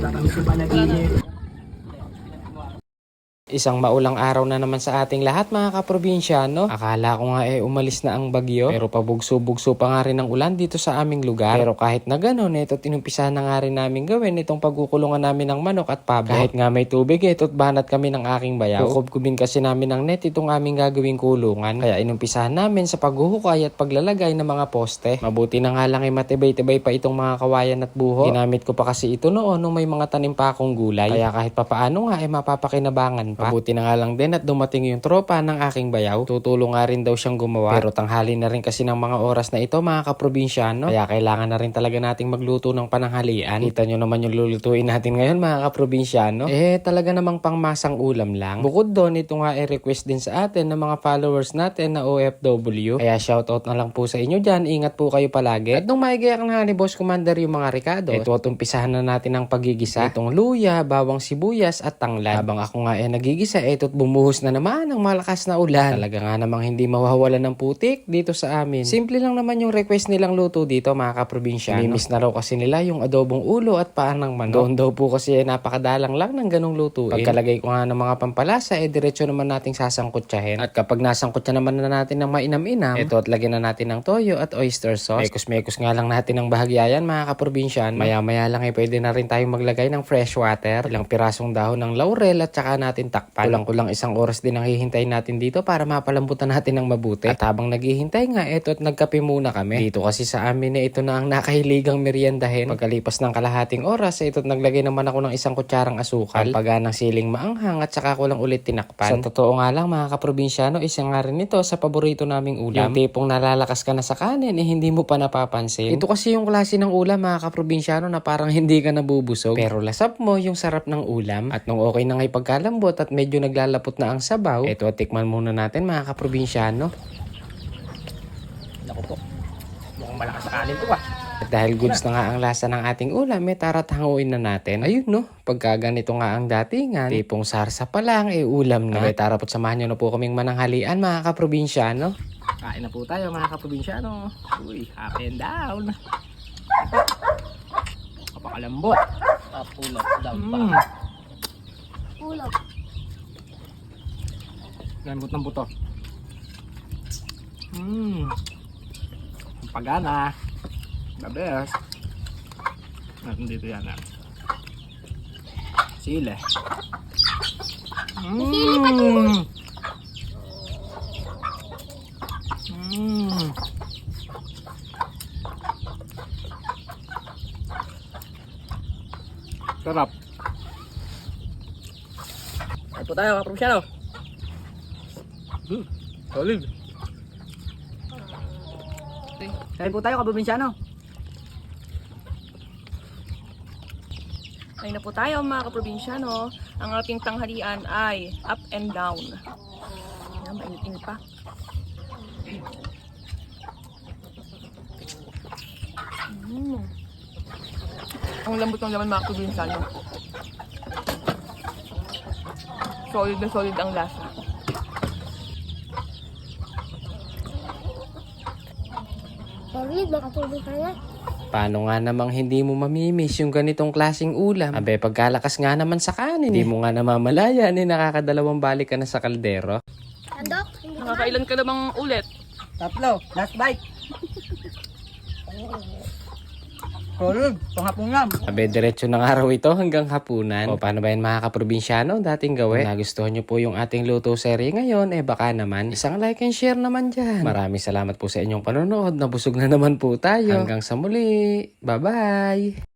Matatamis yung panaginip. Isang maulang araw na naman sa ating lahat mga kaprobinsyano. Akala ko nga umalis na ang bagyo. Pero pabugso-bugso pa nga rin ang ulan dito sa aming lugar. Pero kahit na gano'n, ito't inumpisahan na nga rin namin gawin itong pagkukulungan namin ng manok at pabo. Kahit nga may tubig, ito't banat kami ng aking bayaw. Kukubkubin kasi namin ng net itong aming gagawing kulungan. Kaya inumpisahan namin sa paghuhukay at paglalagay ng mga poste. Mabuti na nga lang matibay-tibay pa itong mga kawayan at buho. Ginamit ko pa kasi ito noon nung may mga tanim pa akong gulay. Kaya kahit papaano nga mapapakinabangan. Mabuti na nga lang din at dumating yung tropa ng aking bayaw. Tutulong nga rin daw siyang gumawa. Pero tanghali na rin kasi ng mga oras na ito mga kaprobinsyano. Kaya kailangan na rin talaga nating magluto ng pananghalian. Kita nyo naman yung lulutuin natin ngayon mga kaprobinsyano. Talaga namang pangmasang ulam lang. Bukod doon, ito nga request din sa atin ng mga followers natin na OFW. Kaya shoutout na lang po sa inyo dyan. Ingat po kayo palagi. At nung maigayak na ni Boss Commander yung mga Ricardo, ito at umpisahan na natin ang pagigisa. Itong luya, bawang sibuyas at tanglad. Habang ako nga nagigisa, ito't bumuhos na naman ang malakas na ulan. Talaga nga namang hindi mawawalan ng putik dito sa amin. Simple lang naman yung request nilang luto dito mga kaprobinsyano. Mimiss na raw kasi nila yung adobong ulo at paa ng manok. Doon daw po kasi napakadalang lang ng ganong lutuin. Pagkalagay ko nga ng mga pampalasa, diretso naman nating sasangkutsahin. At kapag nasangkutsa naman na natin ng mainam-inam, ito at lagyan na natin ng toyo at oyster sauce. Mekos-mekos nga lang natin ng bahagyayan mga kaprobinsyano. Maya-maya lang pwede na rin tayong maglagay ng fresh water. Ilang pirasong dahon ng laurel at saka natin takpan. Kulang-kulang isang oras din ang hihintayin natin dito para mapalambutan natin ng mabuti. At habang naghihintay nga, ito at nagkape muna kami. Dito kasi sa amin ito na ang nakahiligang meriendahin. Pagkalipas ng kalahating oras, ito at naglagay naman ako ng isang kutsarang asukal. Paga ng siling maanghang at saka ko lang ulit tinakpan. Sa totoo nga lang mga kaprobinsyano, isa nga rin ito sa paborito naming ulam. Yung tipong nalalakas ka na sa kanin, hindi mo pa napapansin. Ito kasi yung klase ng ulam mga kaprobinsyano na parang hindi ka nabubusog. Pero lasap mo yung sarap ng ulam. At nung okay na nga pagkalambot at medyo naglalapot na ang sabaw, ito tikman muna natin mga kaprobinsyano. Naku po. Mukhang malakas sa kanin to At dahil goods na nga ang lasa ng ating ulam, tara't hanguin na natin. Ayun no, pagka ganito nga ang datingan, tipong sarsa pa lang, ulam na. Tara po't samahan nyo na po kaming mananghalian mga kaprobinsyano. Kain na po tayo mga kaprobinsyano. Uy, up and down. Kapakalambot. Kapulot daw pa. Ulap. Lambot ng buto. Pagana. The best. Natin dito yan. Sile. Sarap. Kain po tayo, kaprobinsyano. Solid. Kain po tayo, kaprobinsyano. Kain na po tayo mga kaprobinsyano. Ang ating tanghalian ay up and down. Yan, mainit-init pa. Ang lambot ng laman mga kaprobinsyano. Solid na solid ang lasa. Solid, makatulog ka na. Paano nga namang hindi mo mamimiss yung ganitong klaseng ulam? Pagkalakas nga naman sa kanin, hindi mo nga namamalayan, nakakadalawang balik ka na sa kaldero. Sandok, hindi ka Nakakailan ka namang ulit? Tatlo, last bite. Solid, panghapunan. Diretso ng araw ito hanggang hapunan. O paano ba yan mga kaprobinsyano? Dating gawin. Kung nagustuhan nyo po yung ating luto serye ngayon, baka naman isang like and share naman dyan. Maraming salamat po sa inyong panonood. Nabusog na naman po tayo. Hanggang sa muli. Bye-bye!